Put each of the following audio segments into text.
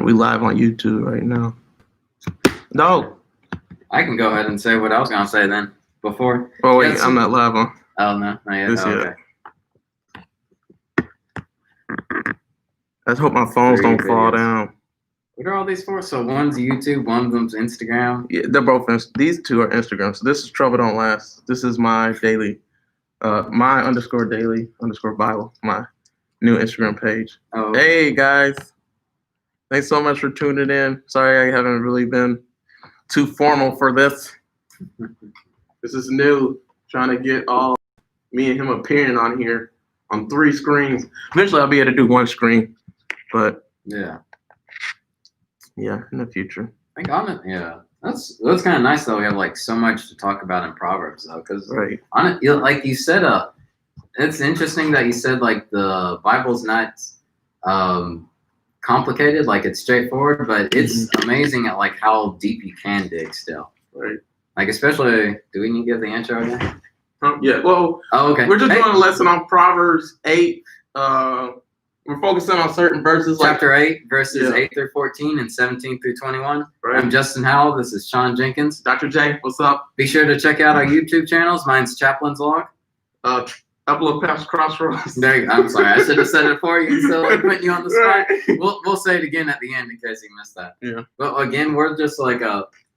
We live on YouTube right now. No. I can go ahead and say what I was gonna say then before. Oh wait, I'm not live on. Oh no, not yet. Okay. Let's hope my phones don't fall down. What are all these for? So one's YouTube, one's Instagram. Yeah, they're both. These two are Instagram. So this is Trouble Don't Last. This is my daily, my _daily_Bible, my new Instagram page. Oh, okay. Hey guys, thanks so much for tuning in. Sorry I haven't really been too formal for this. This is new. Trying to get all me and him appearing on here on 3 screens. Eventually I'll be able to do 1 screen, but yeah, in the future. I got it. Yeah, that's kind of nice though. We have like so much to talk about in Proverbs though, because right. Like you said, it's interesting that you said like the Bible's not complicated, like it's straightforward, but it's amazing at like how deep you can dig still. Right. Like especially, do we need to give the intro again? Yeah. Well. Oh, okay. We're just doing a lesson on Proverbs 8. We're focusing on certain verses. Chapter 8, verses 8 through 14 and 17 through 21. Right. I'm Justin Howell. This is Sean Jenkins. Dr. J, what's up? Be sure to check out our YouTube channels. Mine's Chaplain's Log. Upload Past Crossroads. There you go. I'm sorry. I should have said it for you instead of like putting you on the spot. Right. We'll say it again at the end in case you missed that. Yeah. But again, we're just like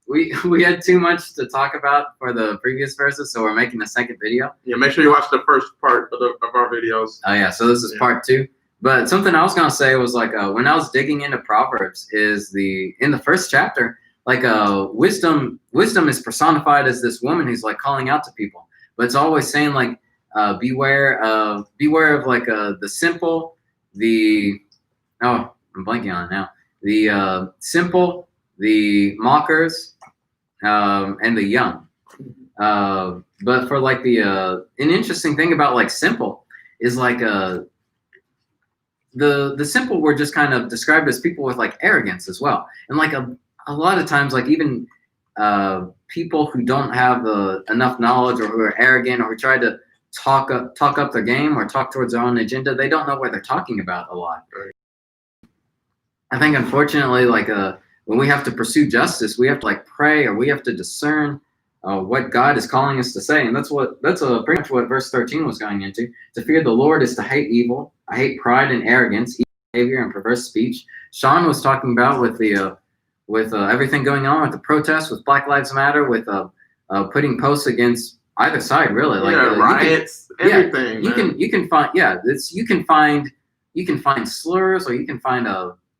we had too much to talk about for the previous verses, so we're making a second video. Yeah, make sure you watch the first part of our videos. Oh yeah, so this is part 2. But something I was gonna say was like when I was digging into Proverbs is in the first chapter, like wisdom is personified as this woman who's like calling out to people, but it's always saying like beware of like the simple, I'm blanking on it now. The simple, the mockers, and the young. But for like an interesting thing about like simple is like the simple were just kind of described as people with like arrogance as well, and like a lot of times like even people who don't have enough knowledge or who are arrogant or who try to talk up their game or talk towards their own agenda, they don't know what they're talking about a lot. Right. I think unfortunately like when we have to pursue justice, we have to like pray or we have to discern what God is calling us to say, and that's pretty much what verse 13 was going into. To fear the Lord is to hate evil. I hate pride and arrogance, evil behavior and perverse speech. Sean was talking about with everything going on with the protests, with Black Lives Matter, with putting posts against either side, really. Like riots, everything. You can find slurs or you can find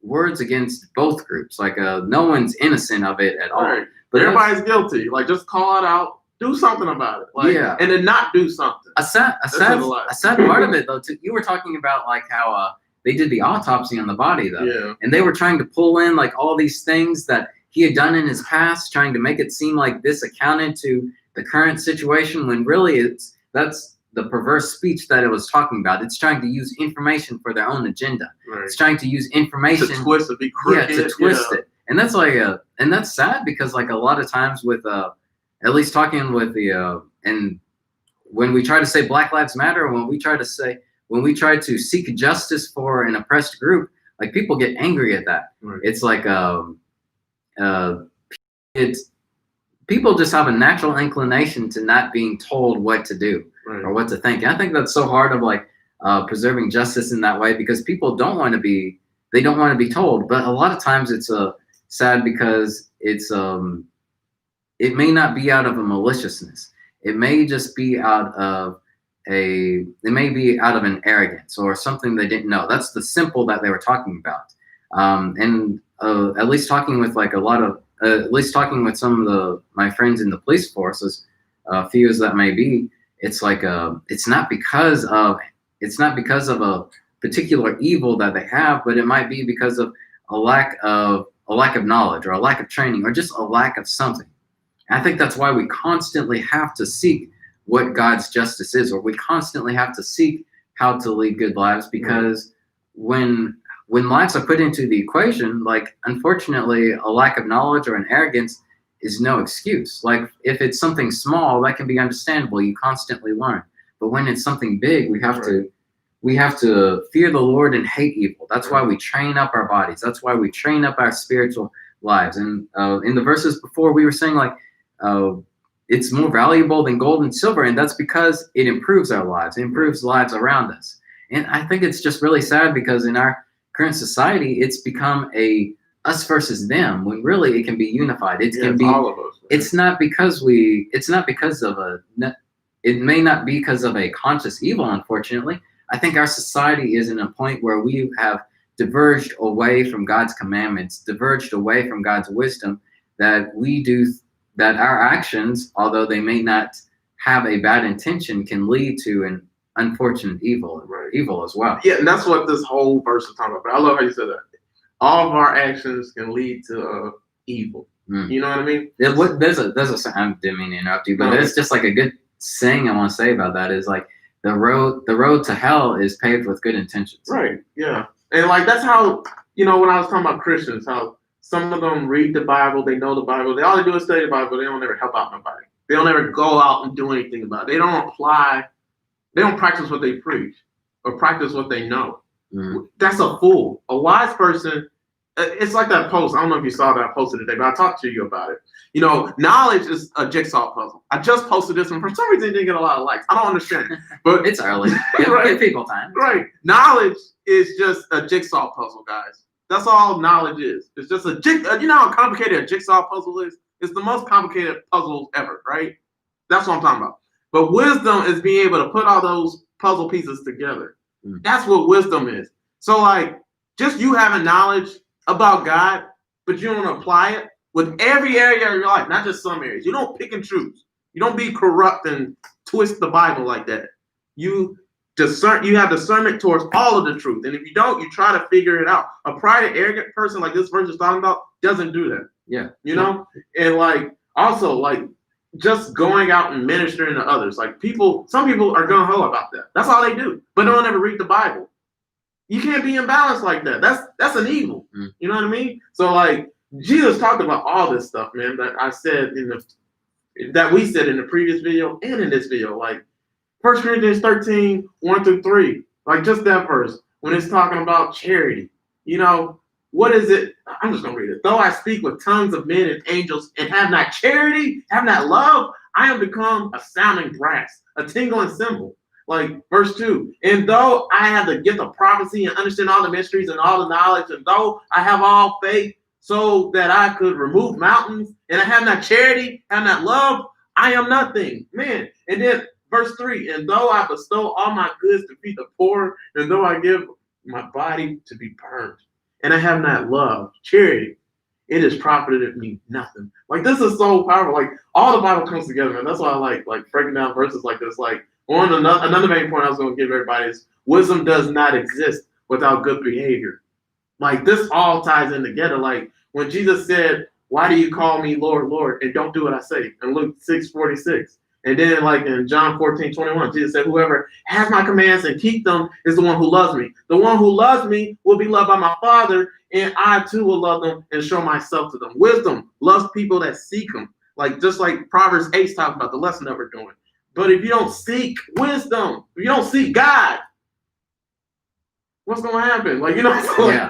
words against both groups. Like no one's innocent of it at all. Right. But everybody's guilty. Like just call it out. Do something about it. Like, and then not do something. A sad part of it though. You were talking about like how they did the autopsy on the body though, and they were trying to pull in like all these things that he had done in his past, trying to make it seem like this accounted to the current situation, when really that's the perverse speech that it was talking about. It's trying to use information for their own agenda. Right. It's trying to use information to twist it, be crooked. Yeah, to twist it. And that's like and that's sad because like a lot of times with at least talking with and when we try to say Black Lives Matter, when we try to seek justice for an oppressed group, like people get angry at that. Right. It's like people just have a natural inclination to not being told what to do or what to think. And I think that's so hard of like preserving justice in that way, because people don't want to be told. But a lot of times it's sad because it may not be out of a maliciousness. It may just be out of an arrogance or something they didn't know. That's the simple that they were talking about. And at least talking with like at least talking with some of my friends in the police forces, few as that may be, it's like it's not because of a particular evil that they have, but it might be because of a lack of knowledge or a lack of training or just a lack of something. And I think that's why we constantly have to seek what God's justice is, or we constantly have to seek how to lead good lives, because when lives are put into the equation, like unfortunately a lack of knowledge or an arrogance is no excuse. Like if it's something small, that can be understandable. You constantly learn. But when it's something big, we have to we have to fear the Lord and hate evil. That's why we train up our bodies. That's why we train up our spiritual lives. And in the verses before, we were saying like it's more valuable than gold and silver, and that's because it improves our lives. It improves lives around us. And I think it's just really sad because in our current society, it's become a us versus them when really it can be unified. It can be all of us. It's not because it may not be because of a conscious evil, unfortunately. I think our society is in a point where we have diverged away from God's commandments, diverged away from God's wisdom, that our actions, although they may not have a bad intention, can lead to an unfortunate evil as well. Yeah, and that's what this whole verse is talking about. I love how you said that. All of our actions can lead to evil. You know what I mean? I didn't mean to interrupt you, but it's just like a good saying I want to say about that is like the road to hell is paved with good intentions. Right. Yeah. And like that's how, when I was talking about Christians, how some of them read the Bible, they know the Bible, all they do is study the Bible, they don't ever help out nobody. They don't ever go out and do anything about it. They don't practice what they preach or practice what they know. That's a fool. A wise person, it's like that post. I don't know if you saw that I posted today, but I talked to you about it. Knowledge is a jigsaw puzzle. I just posted this one. For some reason, it didn't get a lot of likes. I don't understand it. But it's early. Give people time. Right. Knowledge is just a jigsaw puzzle, guys. That's all knowledge is. It's just a you know how complicated a jigsaw puzzle is? It's the most complicated puzzle ever, right? That's what I'm talking about. But wisdom is being able to put all those puzzle pieces together. That's what wisdom is. So like, just you having knowledge about God, but you don't apply it with every area of your life, not just some areas. You don't pick and choose. You don't be corrupt and twist the Bible like that. You have discernment towards all of the truth. And if you don't, you try to figure it out. A private, arrogant person like this verse is talking about doesn't do that. Yeah. And like, also like just going out and ministering to others. Like some people are gung-ho about that. That's all they do. But they don't ever read the Bible. You can't be imbalanced like that. That's an evil. You know what I mean? So like Jesus talked about all this stuff, man, that I said that we said in the previous video and in this video. Like 1 Corinthians 13, 1-3. Like just that verse when it's talking about charity. What is it? I'm just gonna read it. Though I speak with tongues of men and angels and have not charity, have not love, I am become a sounding brass, a tingling cymbal. Like verse 2, and though I have the gift of prophecy and understand all the mysteries and all the knowledge, and though I have all faith so that I could remove mountains, and I have not charity, have not love, I am nothing. Man. And then verse 3, and though I bestow all my goods to feed the poor, and though I give my body to be burned, and I have not love, charity, it has profited me nothing. Like this is so powerful. Like all the Bible comes together, man. That's why I like breaking down verses like this. Like another main point I was going to give everybody is wisdom does not exist without good behavior. Like this all ties in together. Like when Jesus said, "Why do you call me Lord, Lord, and don't do what I say?" in Luke 6:46. And then like in John 14:21, Jesus said, "Whoever has my commands and keep them is the one who loves me. The one who loves me will be loved by my Father, and I too will love them and show myself to them." Wisdom loves people that seek him. Like just like Proverbs 8 talks about the lesson that we're doing. But if you don't seek wisdom, if you don't seek God, what's going to happen? Like,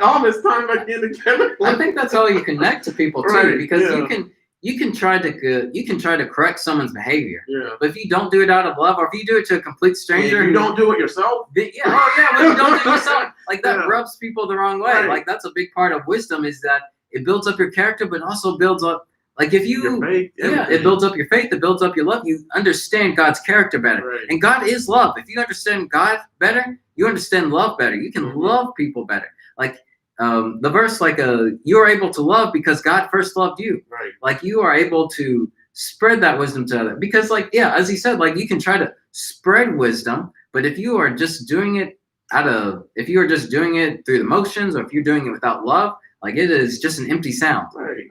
all this time back in together. I think that's how you connect to people too, Right, because yeah. you can try to correct someone's behavior. Yeah. But if you don't do it out of love, or if you do it to a complete stranger, If you don't do it yourself. when you don't do it yourself, like that Yeah. rubs people the wrong way. Right. Like that's a big part of wisdom is that it builds up your character, but also builds up. Like if you, Your faith, it builds up your faith, it builds up your love. You understand God's character better. Right. And God is love. If you understand God better, you understand love better. You can love people better. Like the verse, like you are able to love because God first loved you. Right. Like you are able to spread that wisdom to others. Because as he said, like you can try to spread wisdom, but if you are just doing it through the motions, or if you're doing it without love, like it is just an empty sound. Right.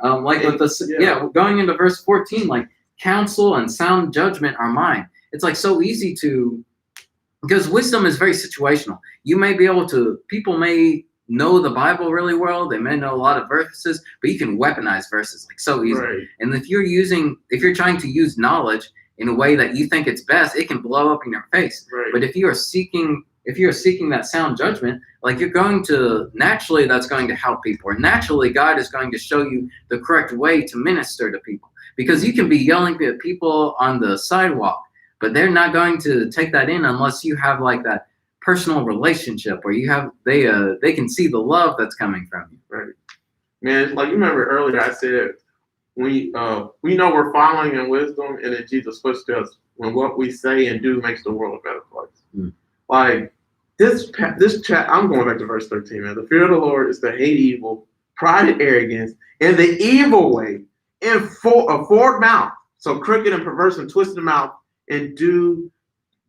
Going into verse 14, like counsel and sound judgment are mine. It's like so easy because wisdom is very situational. You may be able to, people may know the Bible really well. They may know a lot of verses, but you can weaponize verses like so easily. Right. And if you're trying to use knowledge in a way that you think it's best, it can blow up in your face. Right. But if you are seeking if you're seeking that sound judgment, like you're going to naturally, that's going to help people, or naturally God is going to show you the correct way to minister to people, because you can be yelling at people on the sidewalk, but they're not going to take that in unless you have like that personal relationship where you have, they can see the love that's coming from you. Right. Man, like you remember earlier I said, we know we're following in wisdom and in Jesus' footsteps when what we say and do makes the world a better place. Like this chat, I'm going back to verse 13, man. The fear of the Lord is to hate evil, pride and arrogance, and the evil way, and a forward mouth. So crooked and perverse and twisted mouth, and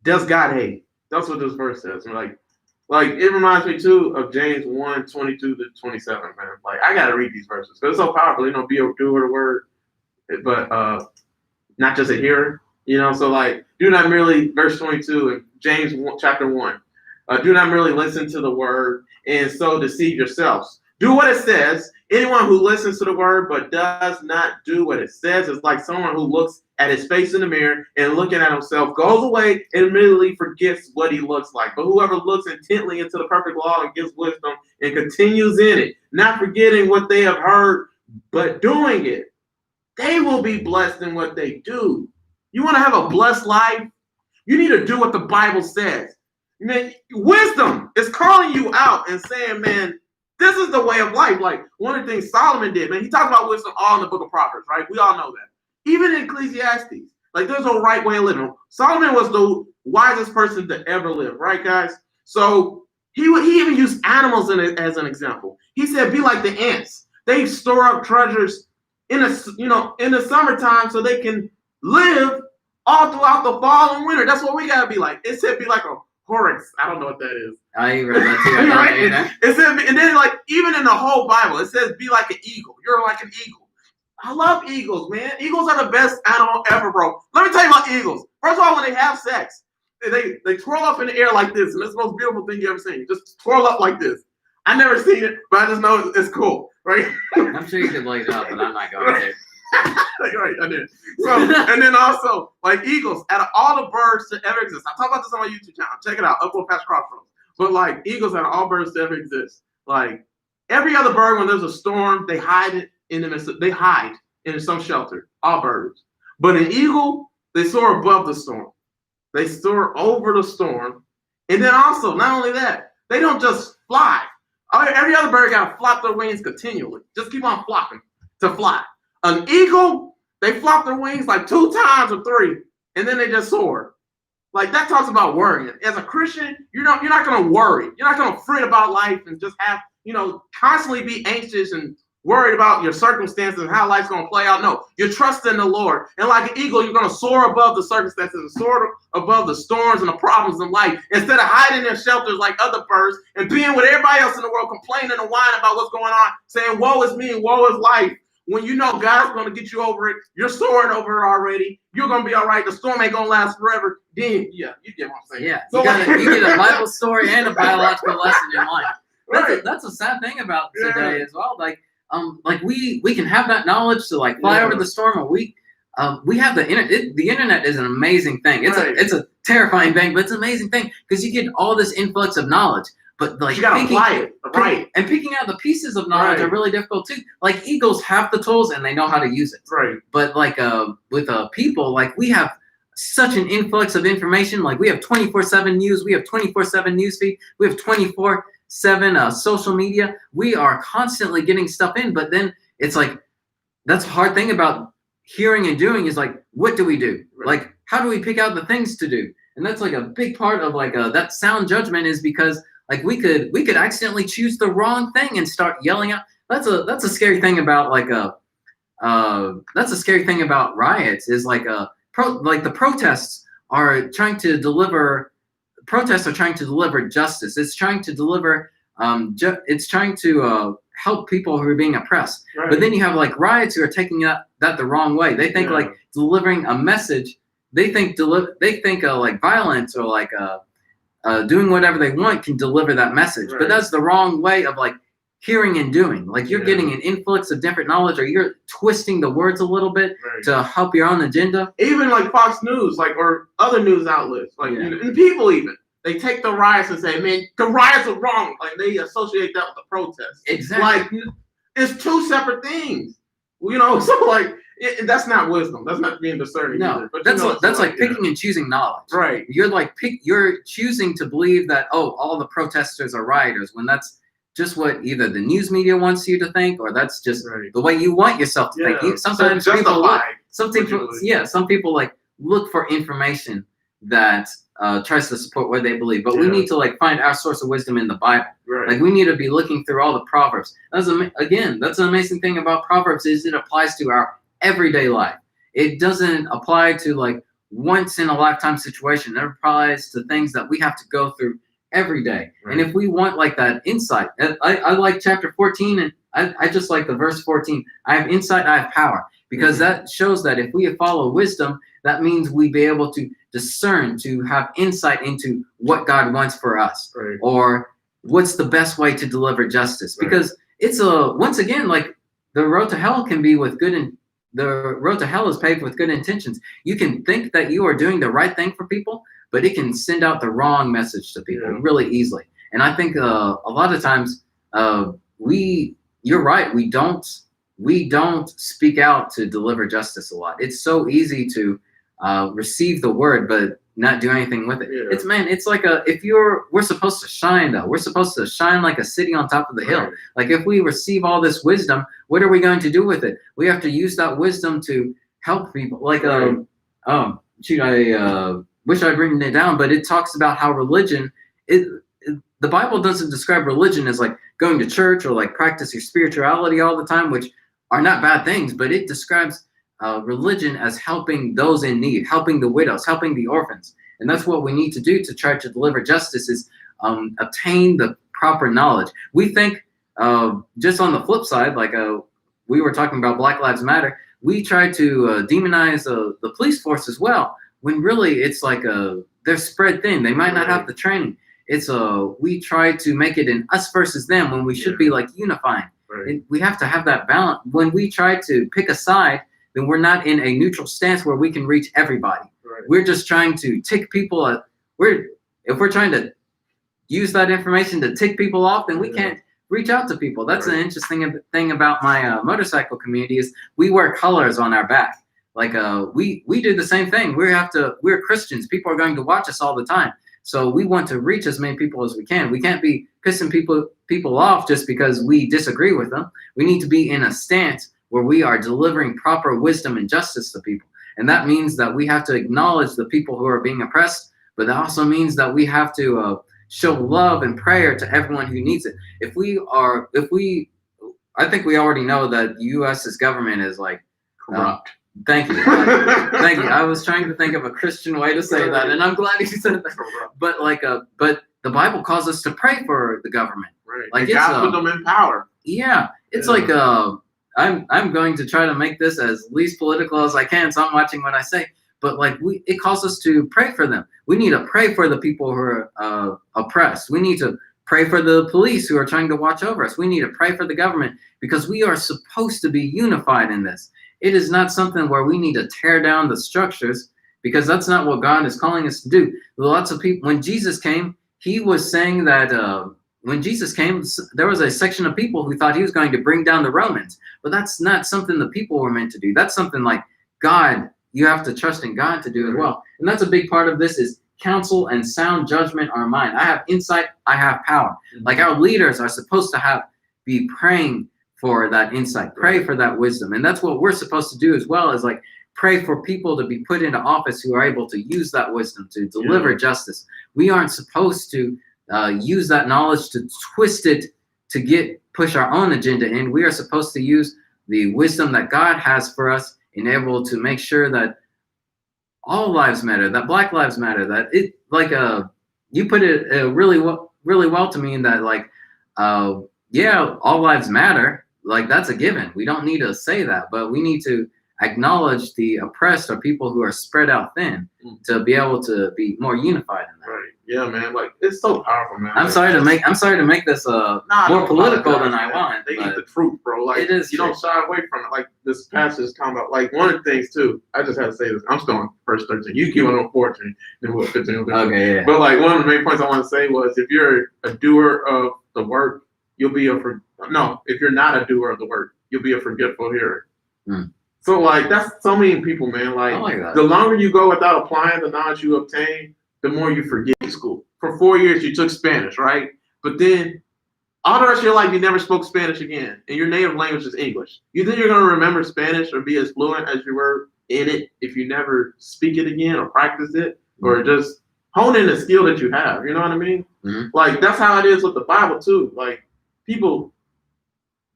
does God hate? That's what this verse says. Like it reminds me too of James 1:22 to 27, man. Like I gotta read these verses because it's so powerful. Be a doer of the word, but not just a hearer. So like do not merely, verse 22 in James chapter 1. Do not merely listen to the word and so deceive yourselves. Do what it says. Anyone who listens to the word but does not do what it says is like someone who looks at his face in the mirror and looking at himself goes away and immediately forgets what he looks like. But whoever looks intently into the perfect law and gets wisdom and continues in it, not forgetting what they have heard, but doing it, they will be blessed in what they do. You want to have a blessed life? You need to do what the Bible says. Man, wisdom is calling you out and saying, man, this is the way of life. Like one of the things Solomon did, man, he talked about wisdom all in the book of Proverbs, right? We all know that. Even in Ecclesiastes, like there's a right way of living. Solomon was the wisest person to ever live, right, guys? So he even used animals as an example. He said, be like the ants. They store up treasures in the summertime so they can live all throughout the fall and winter. That's what we gotta be like. It said be like a Horix. I don't know what that is. I read that too. Right? It said, and then like even in the whole Bible, it says be like an eagle. You're like an eagle. I love eagles, man. Eagles are the best animal ever, bro. Let me tell you about eagles. First of all, when they have sex, they twirl up in the air like this, and it's the most beautiful thing you ever seen. Just twirl up like this. I never seen it, but I just know it's cool, right? I'm sure you could light it up, but I'm not going to. Right, I did. So, and then also, like eagles, out of all the birds to ever exist, I talk about this on my YouTube channel. Check it out, Upload Past Crossroads. But like eagles, out of all birds to ever exist, like every other bird, when there's a storm, they hide in some shelter. All birds, but an eagle, they soar above the storm. They soar over the storm, and then also, not only that, they don't just fly. Every other bird got to flap their wings continually. Just keep on flopping to fly. An eagle, they flop their wings like 2 times or 3, and then they just soar. Like that talks about worrying. As a Christian, you're not going to worry. You're not going to fret about life and just have, constantly be anxious and worried about your circumstances and how life's going to play out. No, you're trusting the Lord. And like an eagle, you're going to soar above the circumstances and soar above the storms and the problems in life instead of hiding in shelters like other birds and being with everybody else in the world complaining and whining about what's going on, saying, woe is me, woe is life. When you know God's going to get you over it, you're soaring over it already. You're going to be all right. The storm ain't going to last forever. Then, yeah, you get what I'm saying. Yeah, so, you get a Bible story and a biological lesson in life. Right. That's a sad thing about today as well. Like we can have that knowledge to like fly over the storm, or we have the internet. The internet is an amazing thing. It's a terrifying thing, but it's an amazing thing because you get all this influx of knowledge. But like you gotta apply it, right? And picking out the pieces of knowledge are really difficult too. Like eagles have the tools and they know how to use it. Right. But like with people, like we have such an influx of information. Like we have 24/7 news, we have 24/7 newsfeed, we have 24/7 social media. We are constantly getting stuff in. But then it's like that's a hard thing about hearing and doing is like, what do we do? Right. Like how do we pick out the things to do? And that's like a big part of like that sound judgment is because like we could accidentally choose the wrong thing and start yelling out. That's a scary thing about like that's a scary thing about riots is like the protests are trying to deliver justice. It's trying to deliver it's trying to help people who are being oppressed. Right. But then you have like riots who are taking that the wrong way. They think like delivering a message. They think like violence or like doing whatever they want can deliver that message. Right. But that's the wrong way of like hearing and doing. Like you're getting an influx of different knowledge, or you're twisting the words a little bit to help your own agenda. Even like Fox News, like or other news outlets, like and people even they take the riots and say, man, the riots are wrong. Like they associate that with the protest. Exactly. Like it's two separate things. You know, so like that's not wisdom. That's not being discerning. No, either. But that's like picking and choosing knowledge. Right. You're choosing to believe that all the protesters are rioters when that's just what either the news media wants you to think, or that's just the way you want yourself to think. Sometimes some people like look for information that tries to support what they believe, but we need to like find our source of wisdom in the Bible. Right. Like we need to be looking through all the Proverbs. That's an amazing thing about Proverbs is it applies to our everyday life. It doesn't apply to like once in a lifetime situation. It applies to things that we have to go through every day. Right. And if we want like that insight, I like chapter 14, and I just like the verse 14. I have insight, I have power, because that shows that if we follow wisdom, that means we be able to discern, to have insight into what God wants for us, or what's the best way to deliver justice. Because it's once again, like the road to hell can be with good, the road to hell is paved with good intentions. You can think that you are doing the right thing for people, but it can send out the wrong message to people really easily. And I think a lot of times you're right. We don't speak out to deliver justice a lot. It's so easy to receive the word, but not do anything with it. It's like we're supposed to shine though. We're supposed to shine like a city on top of the hill. Like if we receive all this wisdom, what are we going to do with it? We have to use that wisdom to help people. Like I wish I'd written it down, but it talks about how religion the Bible doesn't describe religion as like going to church or like practice your spirituality all the time, which are not bad things, but it describes religion as helping those in need, helping the widows, helping the orphans. And that's what we need to do to try to deliver justice is obtain the proper knowledge. We think just on the flip side, like we were talking about Black Lives Matter, we try to demonize the police force as well, when really it's like they're spread thin. They might not have the training. It's we try to make it an us versus them when we should be like unifying. We have to have that balance. When we try to pick a side, then we're not in a neutral stance where we can reach everybody. We're just trying to tick people. If we're trying to use that information to tick people off, then we can't reach out to people. That's an interesting thing about my motorcycle community is we wear colors on our back. Like we do the same thing. We're Christians. People are going to watch us all the time. So we want to reach as many people as we can. We can't be pissing people off just because we disagree with them. We need to be in a stance where we are delivering proper wisdom and justice to people. And that means that we have to acknowledge the people who are being oppressed, but that also means that we have to show love and prayer to everyone who needs it. I think we already know that the U.S.'s government is like corrupt. Thank you. Thank you. I was trying to think of a Christian way to say that, and I'm glad you said that. But but the Bible calls us to pray for the government. Like God put them in power. Yeah. It's like I'm going to try to make this as least political as I can, so I'm watching what I say. But like it calls us to pray for them. We need to pray for the people who are oppressed. We need to pray for the police who are trying to watch over us. We need to pray for the government because we are supposed to be unified in this. It is not something where we need to tear down the structures because that's not what God is calling us to do. Lots of people, when Jesus came, he was saying that when Jesus came, there was a section of people who thought he was going to bring down the Romans. But that's not something the people were meant to do. That's something like God, you have to trust in God to do as well. And that's a big part of this is counsel and sound judgment are mine. I have insight, I have power. Like our leaders are supposed to be praying for that insight, pray for that wisdom. And that's what we're supposed to do as well, is like pray for people to be put into office who are able to use that wisdom to deliver justice. We aren't supposed to use that knowledge to twist it to push our own agenda in. We are supposed to use the wisdom that God has for us and able to make sure that all lives matter, that Black lives matter, that it like you put it really well to me in that like all lives matter. Like that's a given. We don't need to say that, but we need to acknowledge the oppressed or people who are spread out thin to be able to be more unified in that. Right. Yeah, man. Like, it's so powerful, man. I'm sorry to make this more political than I want. They need the truth, bro. Like, it is you don't shy away from it. Like, this passage is talking about, like, one of the things too. I just had to say this. I'm still on verse 13. You keep on 14, then we'll 15. Okay, yeah. But like, one of the main points I want to say was, if you're a doer of the work, you'll be if you're not a doer of the work, you'll be a forgetful hearer. So like, that's so many people, man. Like the longer you go without applying the knowledge you obtain, the more you forget school. For 4 years, you took Spanish, right? But then all the rest of your life, you never spoke Spanish again, and your native language is English. You think you're going to remember Spanish or be as fluent as you were in it if you never speak it again or practice it or just hone in the skill that you have? You know what I mean? Like, that's how it is with the Bible too. Like, people,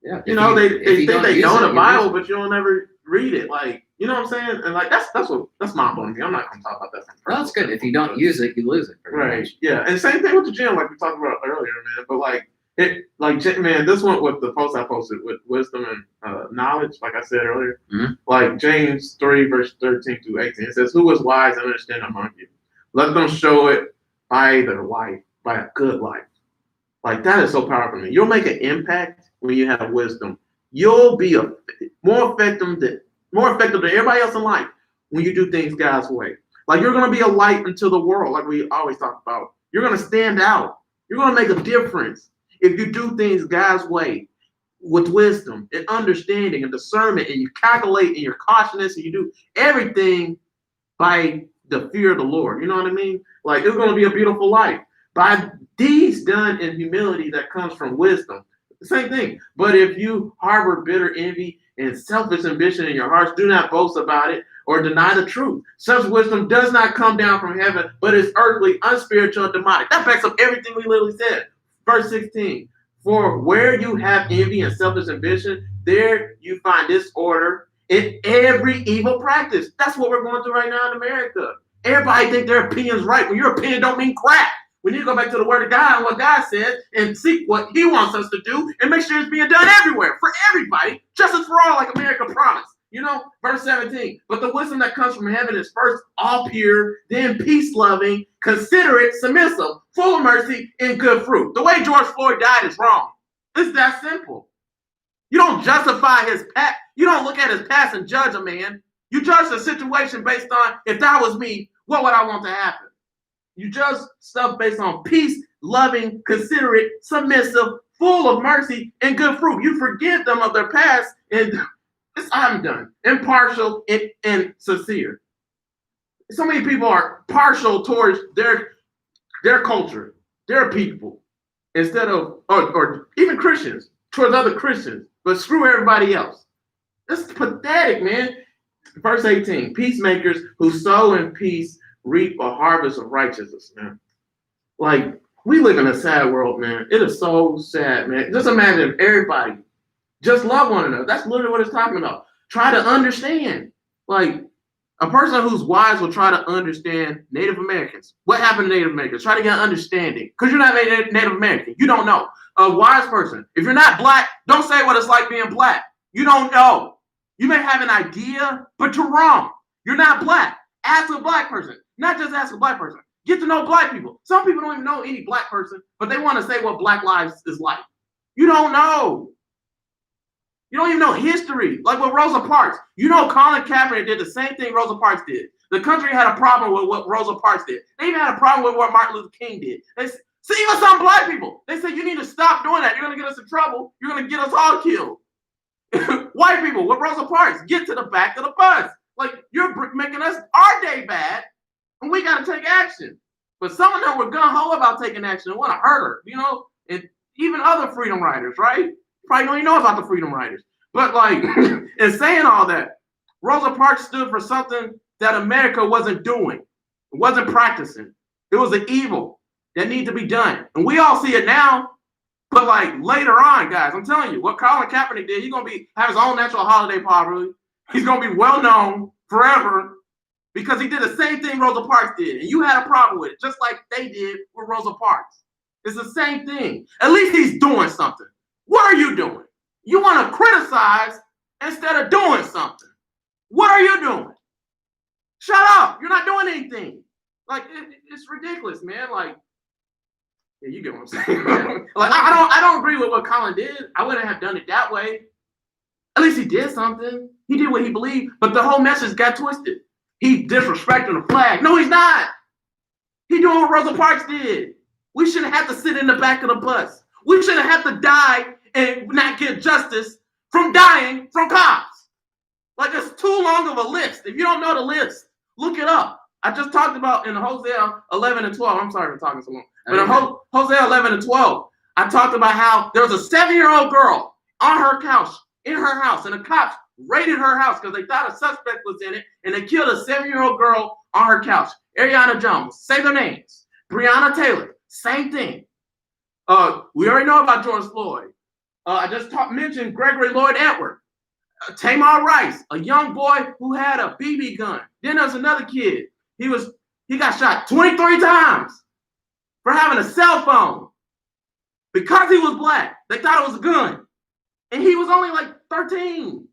they think they know the Bible, but you don't ever read it. Like, you know what I'm saying? And like, that's mind blowing me. I'm not gonna talk about that. Well, that's good. If you don't use it, you lose it. Right. Much. Yeah. And same thing with the gym, like we talked about earlier, man. But man, this one with the post I posted with wisdom and knowledge, like I said earlier, like James 3 verse 13 through 18, it says, "Who is wise and understand among you? Let them show it by their life, by a good life." Like, that is so powerful, man. You'll make an impact when you have wisdom. You'll be more effective than everybody else in life when you do things God's way. Like, you're going to be a light into the world, like we always talk about. You're going to stand out. You're going to make a difference if you do things God's way with wisdom and understanding and discernment, and you calculate and you're cautious and you do everything by the fear of the Lord. You know what I mean? Like, it's going to be a beautiful life. By deeds done in humility that comes from wisdom. The same thing. But if you harbor bitter envy and selfish ambition in your hearts, do not boast about it or deny the truth. Such wisdom does not come down from heaven, but is earthly, unspiritual, and demonic. That backs up everything we literally said. Verse 16. For where you have envy and selfish ambition, there you find disorder in every evil practice. That's what we're going through right now in America. Everybody think their opinion's right when your opinion don't mean crap. We need to go back to the word of God and what God says and seek what he wants us to do and make sure it's being done everywhere for everybody, justice for all, like America promised. You know, verse 17. But the wisdom that comes from heaven is first all pure, then peace-loving, considerate, submissive, full of mercy, and good fruit. The way George Floyd died is wrong. It's that simple. You don't justify his past. You don't look at his past and judge a man. You judge the situation based on, if that was me, what would I want to happen? You judge stuff based on peace, loving, considerate, submissive, full of mercy, and good fruit. You forgive them of their past, and I'm done. Impartial and sincere. So many people are partial towards their culture, their people, instead of, or even Christians, towards other Christians, but screw everybody else. It's pathetic, man. Verse 18, peacemakers who sow in peace reap a harvest of righteousness, man. Like, we live in a sad world, man. It is so sad, man. Just imagine if everybody just love one another. That's literally what it's talking about. Try to understand. Like, a person who's wise will try to understand Native Americans. What happened to Native Americans? Try to get understanding. Because you're not Native American. You don't know. A wise person, if you're not black, don't say what it's like being black. You don't know. You may have an idea, but you're wrong. You're not black. Ask a black person. Not just ask a black person. Get to know black people. Some people don't even know any black person, but they want to say what black lives is like. You don't know. You don't even know history. Like with Rosa Parks. You know, Colin Kaepernick did the same thing Rosa Parks did. The country had a problem with what Rosa Parks did. They even had a problem with what Martin Luther King did. See, even some black people, they said, you need to stop doing that. You're going to get us in trouble. You're going to get us all killed. White people with Rosa Parks, get to the back of the bus. Like, you're making us our day bad, and we got to take action. But some of them were gung-ho about taking action and want to hurt her, you know, and even other freedom riders, right? Probably don't even know about the freedom riders. But, like, in saying all that, Rosa Parks stood for something that America wasn't doing, wasn't practicing. It was an evil that needed to be done. And we all see it now, but, like, later on, guys, I'm telling you, what Colin Kaepernick did, he's going to have his own natural holiday probably. He's going to be well-known forever because he did the same thing Rosa Parks did. And you had a problem with it, just like they did with Rosa Parks. It's the same thing. At least he's doing something. What are you doing? You want to criticize instead of doing something. What are you doing? Shut up. You're not doing anything. Like, it's ridiculous, man. Like, yeah, you get what I'm saying. Like, I don't agree with what Colin did. I wouldn't have done it that way. At least he did something. He did what he believed, but the whole message got twisted. He disrespecting the flag. No, he's not. He doing what Rosa Parks did. We shouldn't have to sit in the back of the bus. We shouldn't have to die and not get justice from dying from cops. Like, it's too long of a list. If you don't know the list, look it up. I just talked about in Hosea 11 and 12. I'm sorry for talking so long. But in Hosea 11 and 12, I talked about how there was a 7-year-old girl on her couch in her house, and the cops raided her house because they thought a suspect was in it, and they killed a 7-year-old girl on her couch. Ariana Jones, say their names. Breonna Taylor, same thing. We already know about George Floyd. I just mentioned Gregory Lloyd Edwards. Tamar Rice, a young boy who had a BB gun. Then there's another kid. He got shot 23 times for having a cell phone. Because he was black, they thought it was a gun. And he was only like 13.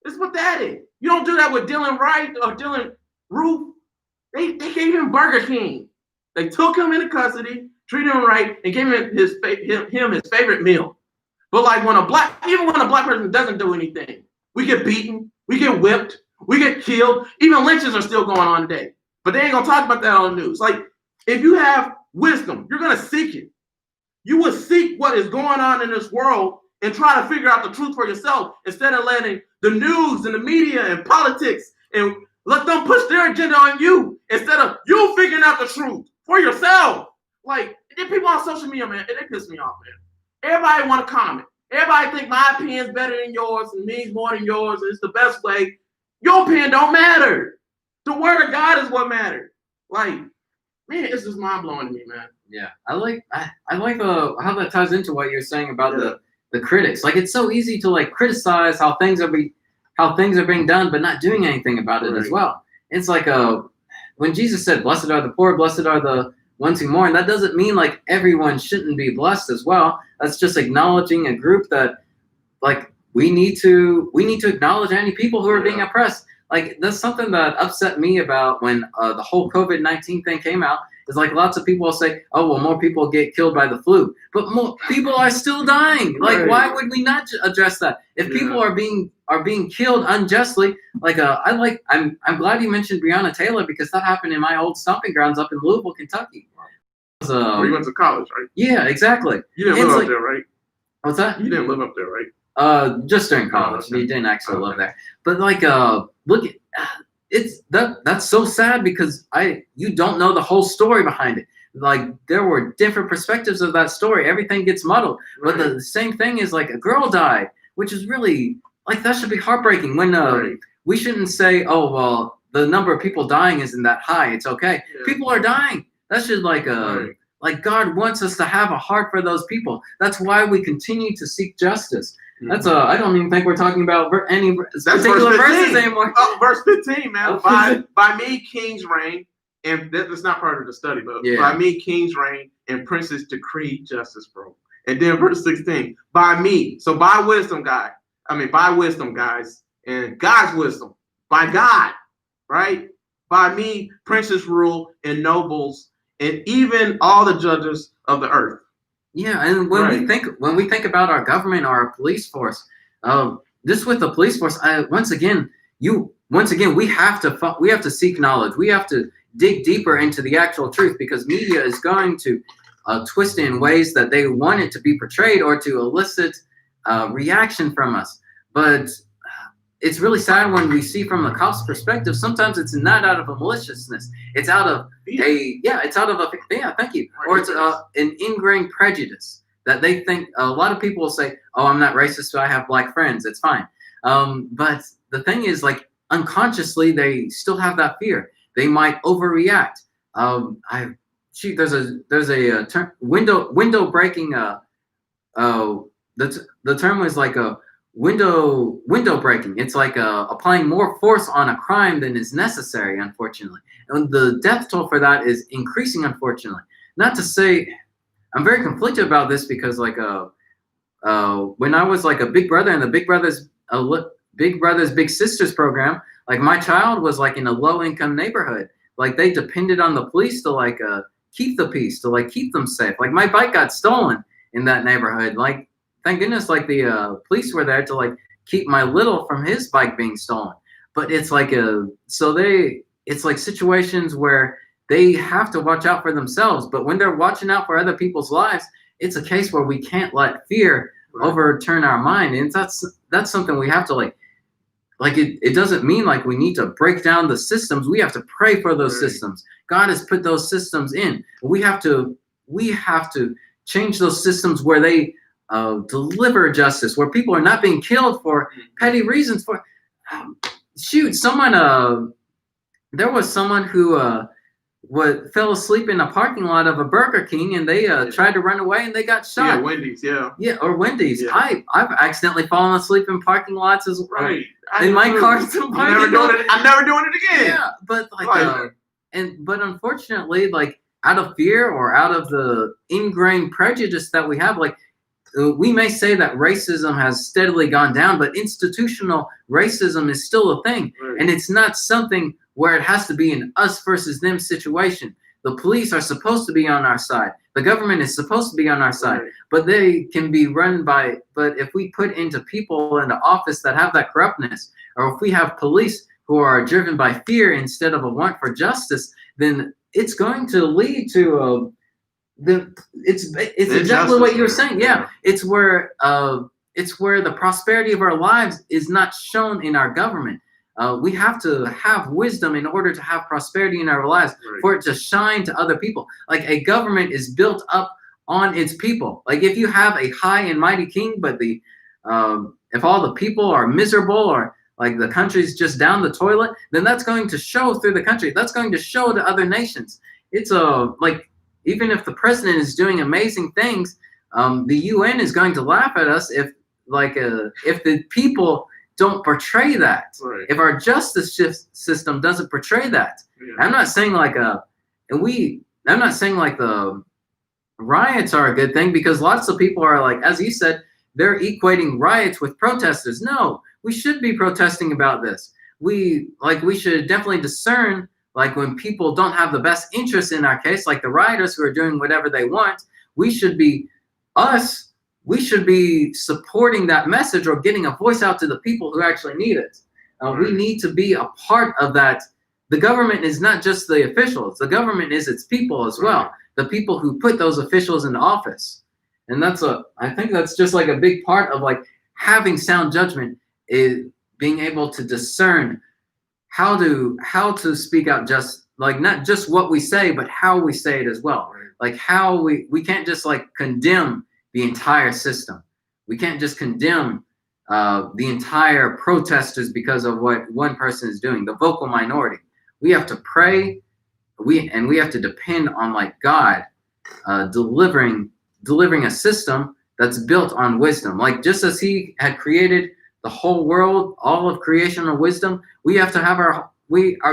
It's pathetic. You don't do that with Dylan Wright or Dylan Roof. They gave him Burger King. They took him into custody, treated him right, and gave him his favorite meal. But like even when a black person doesn't do anything, we get beaten, we get whipped, we get killed. Even lynches are still going on today. But they ain't gonna talk about that on the news. Like, if you have wisdom, you're gonna seek it. You will seek what is going on in this world and try to figure out the truth for yourself instead of letting the news and the media and politics and let them push their agenda on you instead of you figuring out the truth for yourself. Like, the people on social media, man, they piss me off, man. Everybody want to comment. Everybody think my opinion's better than yours and means more than yours and it's the best way. Your opinion don't matter. The word of God is what matters. Like, man, it's just mind blowing to me, man. Yeah, I like how that ties into what you're saying about the critics. Like, it's so easy to like criticize how things are being done, but not doing anything about it as well. It's like when Jesus said, "Blessed are the poor, blessed are the ones who mourn." That doesn't mean like everyone shouldn't be blessed as well. That's just acknowledging a group that like we need to acknowledge any people who are being oppressed. Like, that's something that upset me about when the whole COVID-19 thing came out. Is like lots of people will say, "Oh, well, more people get killed by the flu," but more people are still dying. Like, why would we not address that? If people are being killed unjustly, like I'm glad you mentioned Breonna Taylor because that happened in my old stomping grounds up in Louisville, Kentucky. Where you went to college, right? Yeah, exactly. You didn't live up there, right? What's that? You didn't live up there, right? Just during college. You didn't actually live there. But like, look at. That's so sad because you don't know the whole story behind it. Like, there were different perspectives of that story. Everything gets muddled. But the same thing is like a girl died, which is really like that should be heartbreaking. When we shouldn't say, "Oh, well, the number of people dying isn't that high. It's okay." Yeah. People are dying. That should like God wants us to have a heart for those people. That's why we continue to seek justice. That's I don't even think we're talking about any particular verses anymore. Verse 15, man. By me kings reign, and that's not part of the study, but by me kings reign and princes decree justice, bro. And then verse 16, by me. So by wisdom, guys, and God's wisdom, by God, right? By me, princes rule and nobles, and even all the judges of the earth. Yeah, and when we think about our government or our police force, just with the police force, once again, we have to seek knowledge. We have to dig deeper into the actual truth because media is going to twist it in ways that they want it to be portrayed or to elicit reaction from us. But it's really sad when we see from the cops' perspective. Sometimes it's not out of a maliciousness. It's out of thank you. Or it's an ingrained prejudice that they think. A lot of people will say, "Oh, I'm not racist, so I have black friends. It's fine." But the thing is, like, unconsciously, they still have that fear. They might overreact. There's a term, window breaking. The term was like a window breaking. It's like applying more force on a crime than is necessary, unfortunately. And the death toll for that is increasing, unfortunately. Not to say, I'm very conflicted about this because like when I was like a big brother in the Big Brothers Big Sisters program, Like my child was like in a low income neighborhood. Like they depended on the police to like keep the peace, to like keep them safe. Like my bike got stolen in that neighborhood. Like thank goodness like the police were there to like keep my little from his bike being stolen. But it's like it's like situations where they have to watch out for themselves. But when they're watching out for other people's lives, it's a case where we can't let fear overturn our mind. And that's something we have to like it doesn't mean like we need to break down the systems. We have to pray for those systems. God has put those systems in. We have to change those systems where they deliver justice, where people are not being killed for petty reasons. For there was someone who fell asleep in a parking lot of a Burger King, and they tried to run away, and they got shot. Yeah, Wendy's, yeah, or Wendy's. Yeah. I've accidentally fallen asleep in parking lots as well. Right. In my car, I'm never doing it again. Yeah, but but unfortunately, like out of fear or out of the ingrained prejudice that we have, like we may say that racism has steadily gone down, but institutional racism is still a thing, and it's not something where it has to be an us versus them situation. The police are supposed to be on our side. The government is supposed to be on our side, but they can be run by, but if we put into people in the office that have that corruptness, or if we have police who are driven by fear instead of a want for justice, then it's going to lead to it's exactly what you were saying. Yeah. It's where the prosperity of our lives is not shown in our government. We have to have wisdom in order to have prosperity in our lives, for it to shine to other people. Like a government is built up on its people. Like if you have a high and mighty king, but if all the people are miserable, or like the country's just down the toilet, then that's going to show through the country. That's going to show to other nations. It's like even if the president is doing amazing things, the UN is going to laugh at us if the people don't portray that. If our justice system doesn't portray that. I'm not saying like I'm not saying like the riots are a good thing, because lots of people are like, as you said, they're equating riots with protesters. No, we should be protesting about this. We should definitely discern, like when people don't have the best interests in our case, like the rioters who are doing whatever they want, we should be supporting that message or getting a voice out to the people who actually need it. We need to be a part of that. The government is not just the officials. The government is its people as well. The people who put those officials in office. And I think that's just like a big part of like having sound judgment, is being able to discern how to speak out, just like not just what we say, but how we say it as well. Like how we can't just like condemn the entire system. We can't just condemn the entire protesters because of what one person is doing, the vocal minority. We have to pray, we have to depend on like God delivering a system that's built on wisdom. Like just as he had created the whole world, all of creation of wisdom, we have to have our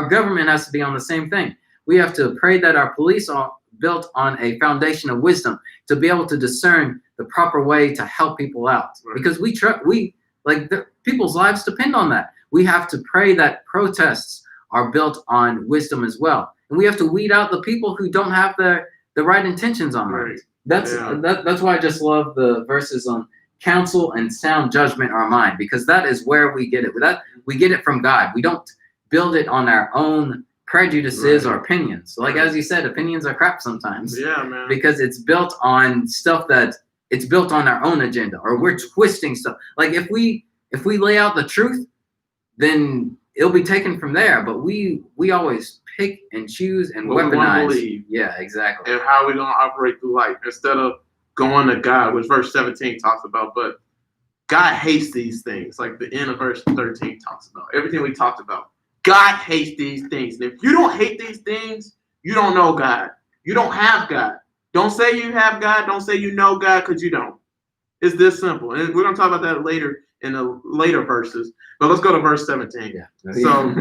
government has to be on the same thing. We have to pray that our police are built on a foundation of wisdom to be able to discern the proper way to help people out, because people's lives depend on that. We have to pray that protests are built on wisdom as well, and we have to weed out the people who don't have the right intentions on mind. That's why I just love the verses on counsel and sound judgment are mine, because that is where we get it. We get it from God. We don't build it on our own prejudices or opinions. Like as you said, opinions are crap sometimes. Yeah, man. Because it's built on stuff it's built on our own agenda, or we're twisting stuff. Like if we lay out the truth, then it'll be taken from there. But we always pick and choose and weaponize. Yeah, exactly. And how we're gonna operate through life instead of going to God, which verse 17 talks about. But God hates these things, like the end of verse 13 talks about. Everything we talked about. God hates these things. And if you don't hate these things, you don't know God. You don't have God. Don't say you have God. Don't say you know God, because you don't. It's this simple. And we're going to talk about that later in the later verses. But let's go to verse 17. Yeah. So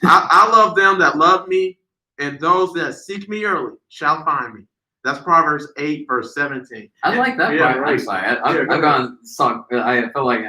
I love them that love me, and those that seek me early shall find me. That's Proverbs 8, verse 17. I like that part. I'm sorry. I felt like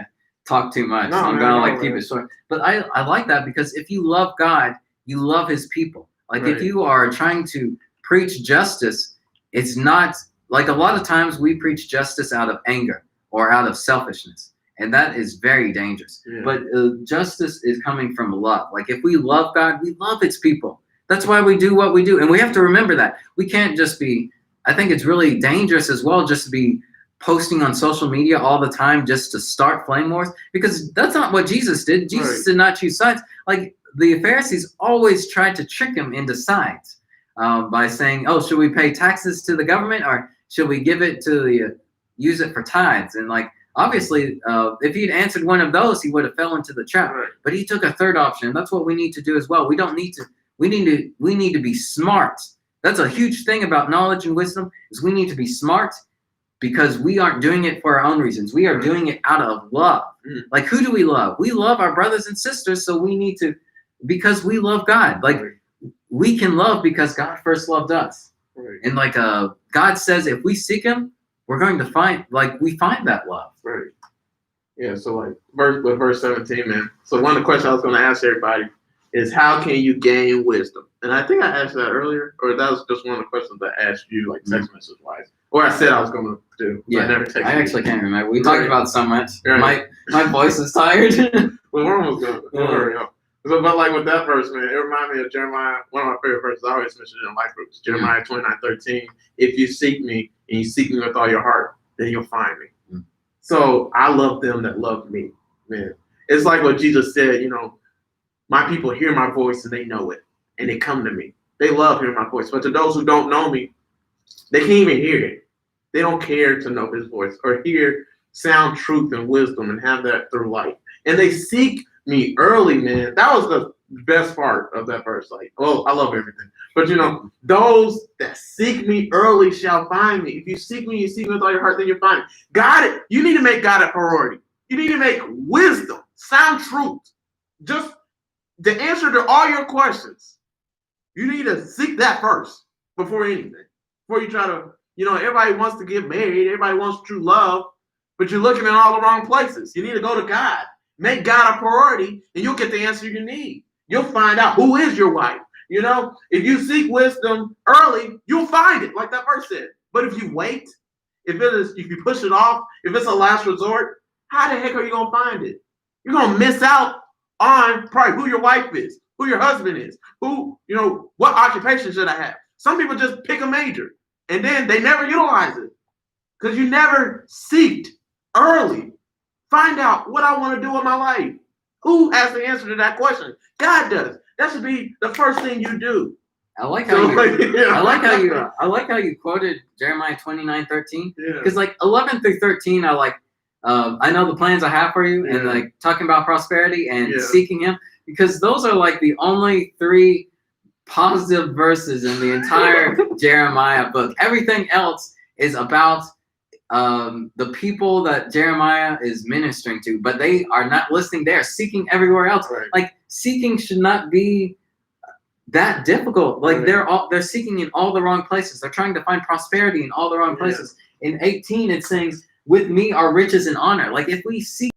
talk too much. No, So I'm man, gonna no, like keep man. it short. But I like that because if you love God, you love His people. Like if Right. you are trying to preach justice, it's not like a lot of times we preach justice out of anger or out of selfishness, and that is very dangerous. Yeah. But justice is coming from love. Like if we love God, we love His people. That's why we do what we do, and we have to remember that we can't just be. I think it's really dangerous as well just to be posting on social media all the time just to start flame wars, because that's not what Jesus did. Jesus Right. did not choose sides. Like the Pharisees always tried to trick him into sides by saying, "Oh, should we pay taxes to the government or should we give it to use it for tithes?" And like obviously, if he'd answered one of those, he would have fell into the trap. Right. But he took a third option. That's what we need to do as well. We don't need to. We need to be smart. That's a huge thing about knowledge and wisdom is we need to be smart. Because we aren't doing it for our own reasons. We are doing it out of love. Mm. Like, who do we love? We love our brothers and sisters, so we need to, because we love God. Like, Right. we can love because God first loved us. Right. And like, God says if we seek Him, we're going to find, like, we find that love. Right. Yeah, so like verse 17, man. So one of the questions I was going to ask everybody is how can you gain wisdom? And I think I asked that earlier, or that was just one of the questions I asked you, like text message wise. Or I said I was going to do. Yeah, I never texted I actually you. can't remember. We talked about so much. Right. My voice is tired. Well, we're almost done. Don't Yeah. hurry up. So, but like with that verse, man, it reminded me of Jeremiah, one of my favorite verses. I always mention it in life groups. Jeremiah 29:13. If you seek me and you seek me with all your heart, then you'll find me. Mm. So I love them that love me, man. It's like what Jesus said, you know, my people hear my voice and they know it and they come to me. They love hearing my voice. But to those who don't know me, they can't even hear it. They don't care to know His voice or hear sound truth and wisdom and have that through life. And they seek me early, man. That was the best part of that verse. Like, oh, I love everything. But you know, those that seek me early shall find me. If you seek me, you seek me with all your heart, then you'll find me. God, you need to make God a priority. You need to make wisdom, sound truth, just the answer to all your questions. You need to seek that first before anything. Before you try to, you know, everybody wants to get married. Everybody wants true love, but you're looking in all the wrong places. You need to go to God. Make God a priority, and you'll get the answer you need. You'll find out who is your wife. You know, if you seek wisdom early, you'll find it, like that verse said. But if you wait, if you push it off, if it's a last resort, how the heck are you gonna find it? You're gonna miss out on probably who your wife is, who your husband is, who, you know, what occupation should I have? Some people just pick a major and then they never utilize it because you never seeked early. Find out what I want to do in my life. Who has the answer to that question? God does. That should be the first thing you do. I like how I like how you quoted Jeremiah 29:13. Yeah. Because like 11 through 13 are like I know the plans I have for you, and like talking about prosperity and seeking Him, because those are like the only 3 positive verses in the entire Jeremiah book. Everything else is about the people that Jeremiah is ministering to, but they are not listening. They are seeking everywhere else. Right. Like seeking should not be that difficult. Like Right. they're seeking in all the wrong places. They're trying to find prosperity in all the wrong places. In 18, it says, "With me are riches and honor." Like if we seek,